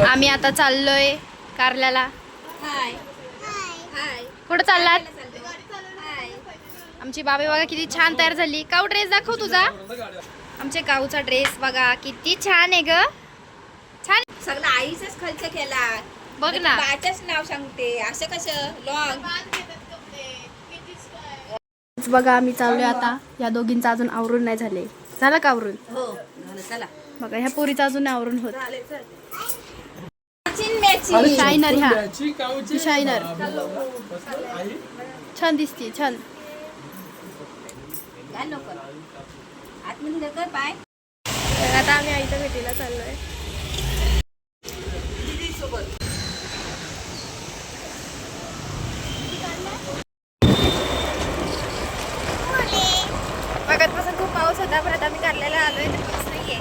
आम्ही आता चाललोय कारल्याला. हाय हाय कुठं चाललात? हाय. आमची बाबी बघा किती छान तयार झाली. काऊ ड्रेस दाखव तुझा. आमच्या काऊचा ड्रेस बघा किती छान आहे ग. छान सगळं आईचाच खर्च केला. बघ ना. बाच्याच नाव सांगते असं कसं लॉंग. बघा आम्ही चाललोय आता. या दोघींचं अजून आवरून नाही झाले. झालं का आवरून? हो झालं चला. बघा ह्या पोरीचं अजून आवरून होत. शायनर ह्या शायनर छान दिसते छान. आतमध्ये कर पाय. आता आम्ही आईच्या भेटीला चाललोय. मगाचपासून खूप पाऊस होता परत आम्ही कारल्याला आलोय तर पाऊस नाहीये.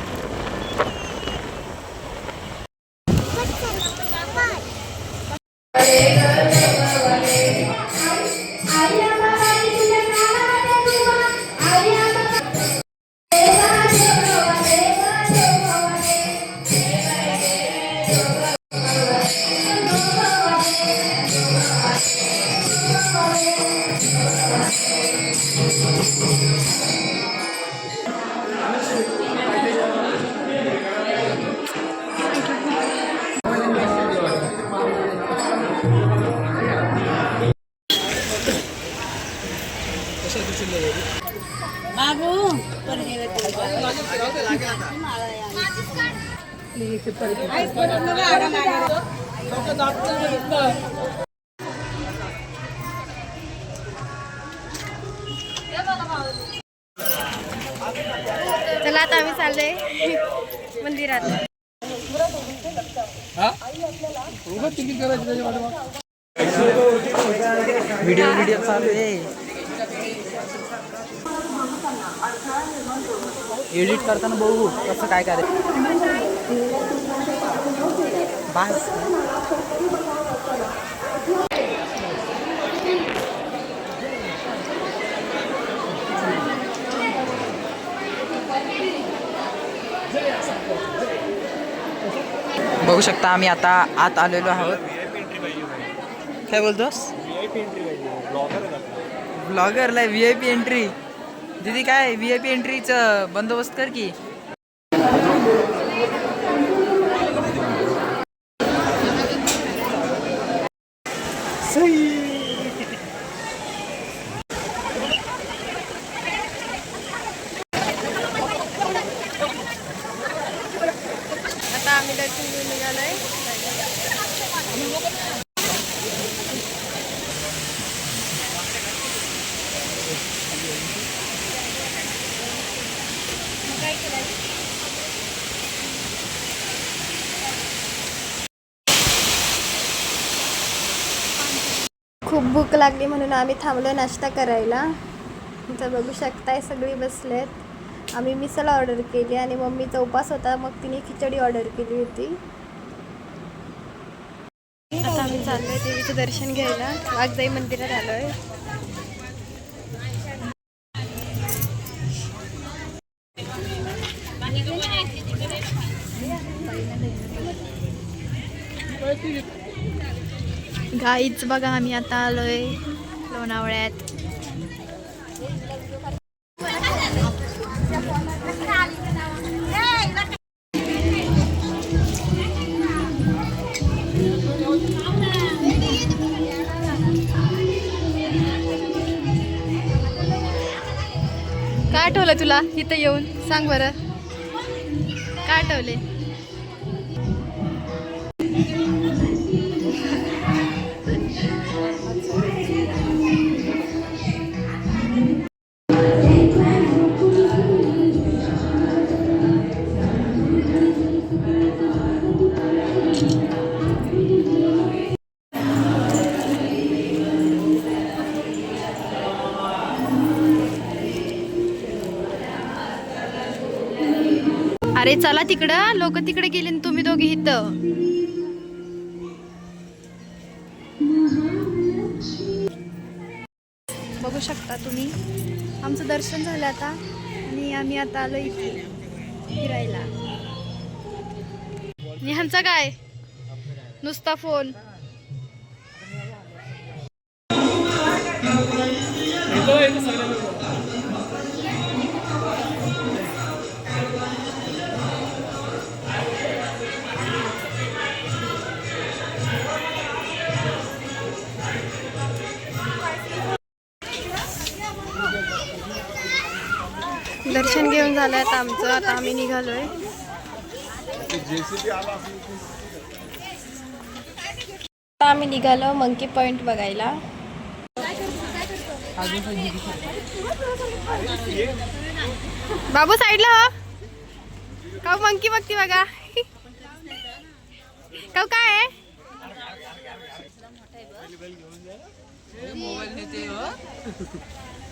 बाबू चला आता आम्ही चाललोय मंदिरात. व्हिडिओ चालू आहे. एडिट करताना बघू कसं काय करायचं. बस बघू शकता आम्ही आता आत आलेलो आहोत. काय बोलतोस? ब्लॉगरला VIP एंट्री. दीदी काय VIP एंट्रीचं बंदोबस्त कर की. आता आम्ही दर्शन घेऊन निघालोय. खूप भूक लागली म्हणून आम्ही थांबलो नाश्ता करायला. इथं बघू शकताय सगळी बसलेत. आम्ही मिसळ ऑर्डर केली आणि मम्मीचा उपास होता मग तिने खिचडी ऑर्डर केली होती. आता आम्ही चाललोय देवीचं दर्शन घ्यायला. वाघजाई मंदिरात आलोय. गाईच बघा आम्ही आता आलोय लोणावळ्यात. काय आठवलं तुला इथं येऊन? सांग बरं काय आठवले? अरे चला तिकडं. लोक तिकडे गेले आणि तुम्ही दोघे इथं. बघू शकता तुम्ही आमचं दर्शन झालं आता आणि आम्ही आता आलो इथे फिरायला. ह्यांचा काय नुसता फोन. दर्शन घेऊन झालंय आता आमचं. आता आम्ही निघालोय. आता आम्ही निघालो मंकी पॉइंट बघायला. बाबू साईडला हो. काऊ मंकी बघती बघा. काऊ काय आहे?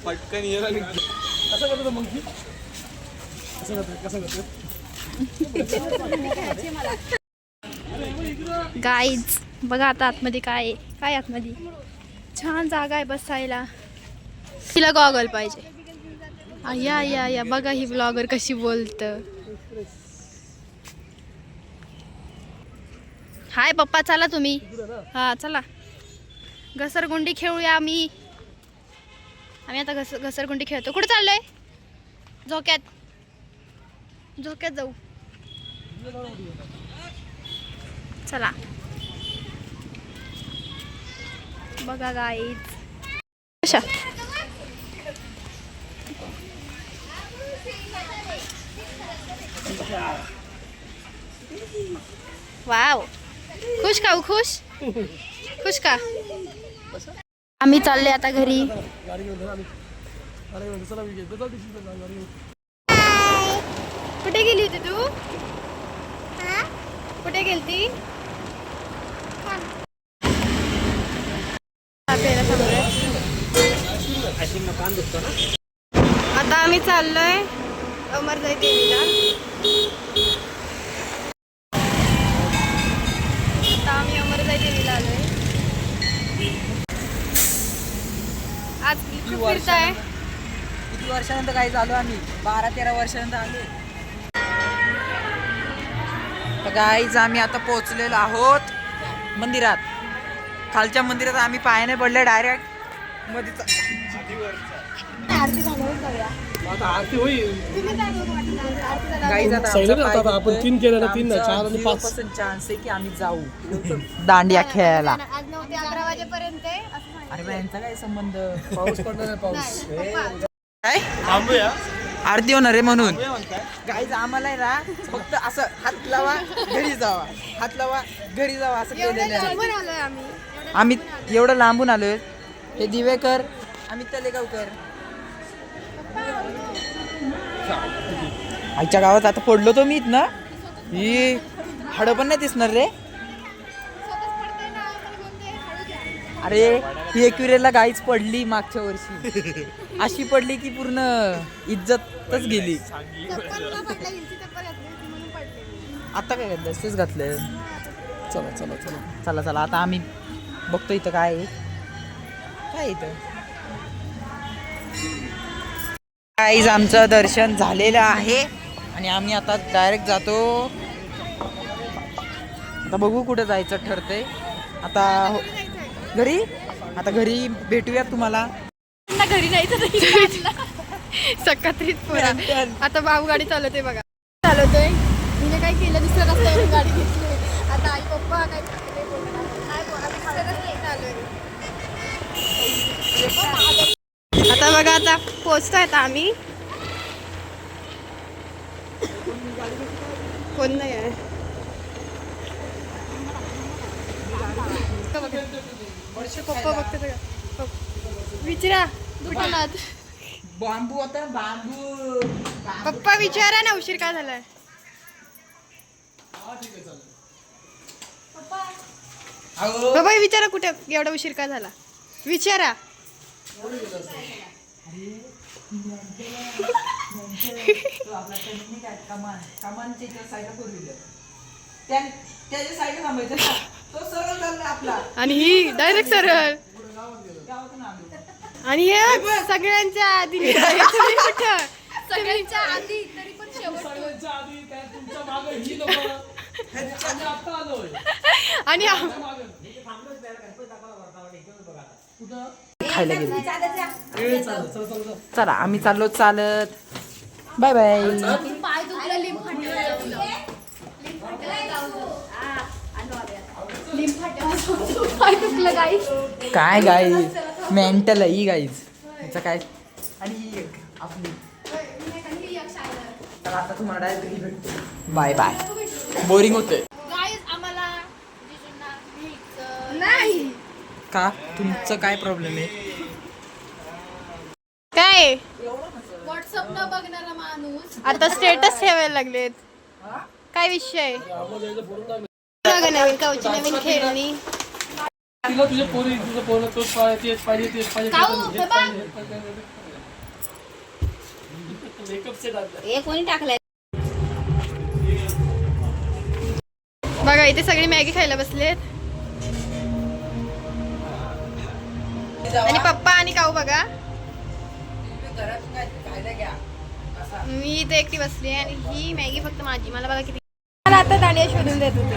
पटकन ये कसं करतो मंकी कसं करतो गाईज बघा आता आतमध्ये काय आहे. काय आतमध्ये छान जागा आहे बसायला. तिला गॉगल पाहिजे. या या या बघा ही ब्लॉगर कशी बोलतं. हाय पप्पा चला तुम्ही. हा चला घसरगुंडी खेळूया. आम्ही आता घसरगुंडी खेळतो. कुठे चाललोय? झोक्यात जाऊ. चला बघा गाईज कशा. वाव खुश का? खुश खुश का? आम्ही चालले आता घरी. कुठे गेली होती तू? कुठे गेलती? आता आम्ही चाललोय अमरजाई देवीला. आता आम्ही अमरजाई देवीला आलोय. आज खूप फिरताय. किती वर्षानंतर काही झालो आम्ही 12-13 वर्षानंतर आलो. गाईज आम्ही आता पोहोचलेलो आहोत मंदिरात. खालच्या मंदिरात आम्ही पायाने पडले डायरेक्ट मध्ये. आरती होईल. गाईज आता आपण 3 केलं ना, 3 नाही 4 आणि 5 चान्स आहे की आम्ही जाऊ दांडिया खेळायला. आज 9 ते 11 वाजेपर्यंत आहे असं सांगितलं. अरे यांचा काय संबंध? पाऊस पडणार आहे. पाऊस काय थांबूया. आरती होणार आहे म्हणून. गाईज आम्हाला आहे ना फक्त असं हात लावा घरी जावा, हात लावा घरी जावा असं केलेलं आहे. लांबून आलोय आम्ही. आम्ही एवढं लांबून आलोय. हे दिवेकर, आम्ही तलेगावकर. आईच्या गावात आता पडलो तो मीच ना. ही हाडं पण नाही दिसणार रे. अरे ही एकविरेला गाईच पडली मागच्या वर्षी. अशी पडली की पूर्ण इज्जतच गेली. आता काय घातलं? तेच घातलं. चला चला चला चला चला आता आम्ही बघतो इथं काय आहे. काय इथं गाईज आमचं दर्शन झालेलं आहे आणि आम्ही आता डायरेक्ट जातो. आता बघू कुठं जायचं ठरतंय. आता घरी. आता घरी भेटूयात तुम्हाला. घरी नाही तर सकत्रित पोरा. आता बाबू गाडी चालवते बघा. चालवतोय तिने काय केलं दुसऱ्या रस्त्यावर गाडी घेतली. आता आई पप्पा काय आता बघा आता पोचतोय आता आम्ही. कोण नाही आहे. पप्पा बघते का? विचारा कुठे बांबू आता बांबू. पप्पा विचारा ना उशीर का झालाय. बाबा विचारा कुठे एवढा उशीर का झाला विचारा. आणि ही डायरेक्ट सरळ. आणि हे सगळ्यांच्या आधी सगळ्यांच्या आधी तरी पण आणि खायला गेलो ए, चालेल, चल, चल, चल. चला आम्ही चाललो चालत बाय बाय पाय दुखलं लिंब पाय दुखलं गाईस. काय गाईज मेंटल आहे ही गाईज त्याचं काय आणि ही एक आपली चला आता तुम्हाला डायरेक्ट भेटतो बाय बाय बोरिंग होतंय गाईस आम्हाला जिजूंना भेटचं नाही. का तुमचं काय प्रॉब्लेम आहे काय व्हॉट्सअप न बघणारा माणूस आता स्टेटस ठेवायला लागलेत. काय विषय बघा नवीन काऊची नवीन खेळणी. तिला तुझ्या पोरी तुझं पोरं तोच पाहिजे तेच पाहिजे तेच पाहिजे काऊ, हेच हे पाहिजे, हेच पाहिजे, हेच पाहिजे. मेकअप सेट आणला. हे कोणी टाकलंय बघा इथे सगळी मॅगी खायला बसलेत आणि पप्पा आणि काऊ बघा. मी इथे एकटी बसली आणि ही मॅगी फक्त माझी. मला बघा किती मला आता दांडिया शोधून देत होते.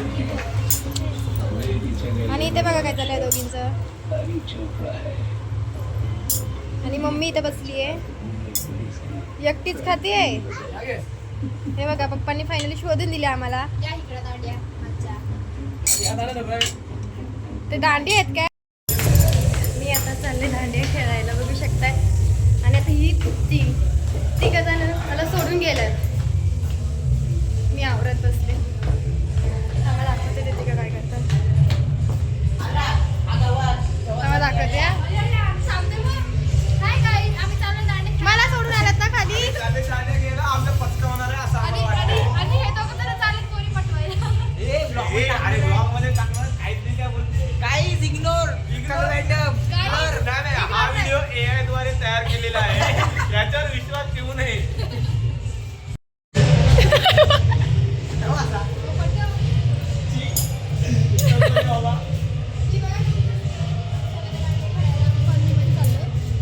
आणि इथे बघा काय चाललंय दोघींचं. आणि मम्मी इथे बसली आहे एकटीच खाते आहे. हे बघा पप्पांनी फायनली शोधून दिले आम्हाला. ते दांडी आहेत काय. मी आता चालले दांडिया खेळायला बघू शकताय. आणि आता ही तिघ जण मला सोडून गेल्यात. मी आवरत बसले. आम्हाला दाखवते ते तिघं काय करतात. आम्हाला दाखवते मला सोडून आलात ना खाली. आणि हे दोघं जरा चालत कोणी पटवायला. गाईज इग्नोर हा व्हिडिओ AI द्वारे तयार केलेला आहे याच्यावर विश्वास ठेवू नये.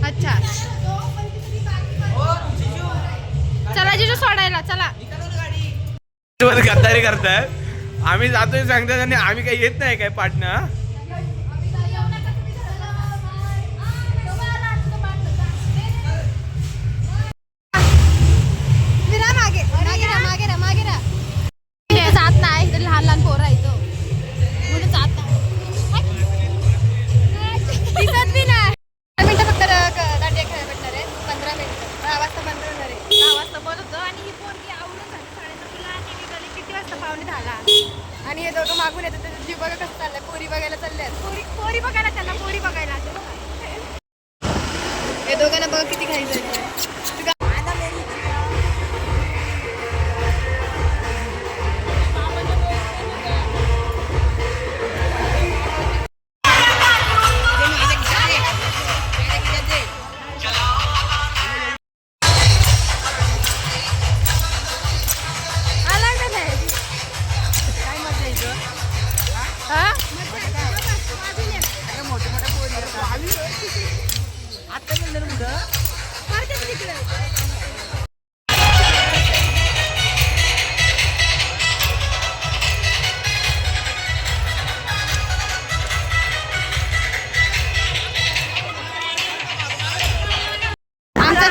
अच्छा चला जिजू सोडायला चला. गद्दारी करताय. आम्ही जातोय सांगतात आणि आम्ही काही येत नाही काय पाटणं. जात नाही तर लहान लहान पोरं आहे तो म्हणून जात नाही. दिसत बी नाही. 15 मिनिटं फक्त दांडिया खेळायला भेटणार आहे. 15 मिनिटं 10 वाजता बंद होणार आहे. 10 वाजता बोलवतो आणि ही पोरगी आवडून झाली 9:30 ला आणि निघाली किती वाजता 9:10 आणि हे दोघं मागून येतात. त्याचा जीव बघा कसं चाललंय. पोरी बघायला चालल्यात. पोरी बघायला त्यांना पोरी बघायला. हे दोघांना बघा किती खायचं.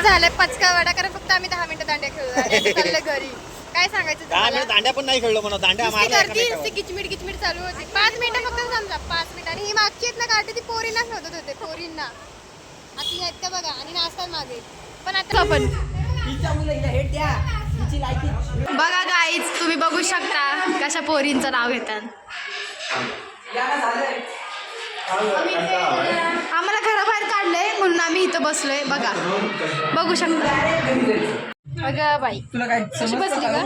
झालंय पचका वडा कारण फक्त आम्ही 10 मिनिटं दांड्या खेळू आणि चाललं घरी. काय सांगायचं तुम्हाला. दांड्या पण नाही खेळलो म्हणा. दांड्या गर्दी किचमिट चालू होती. 5 मिनिटं फक्त समजा 5 मिनिटं. आणि ही मागची आहेत ना गाठी ती पोरींना शोधत होते. पोरींना आता आहेत का बघा आणि नाचतात मागे. पण आता आपण बघा गाईज तुम्ही बघू शकता कशा पोरींचं नाव घेतात. आम्हाला घराबाहेर काढलंय म्हणून आम्ही इथं बसलोय. बघा बघू शकता. बघा बाई तुला काय कशी बसली का.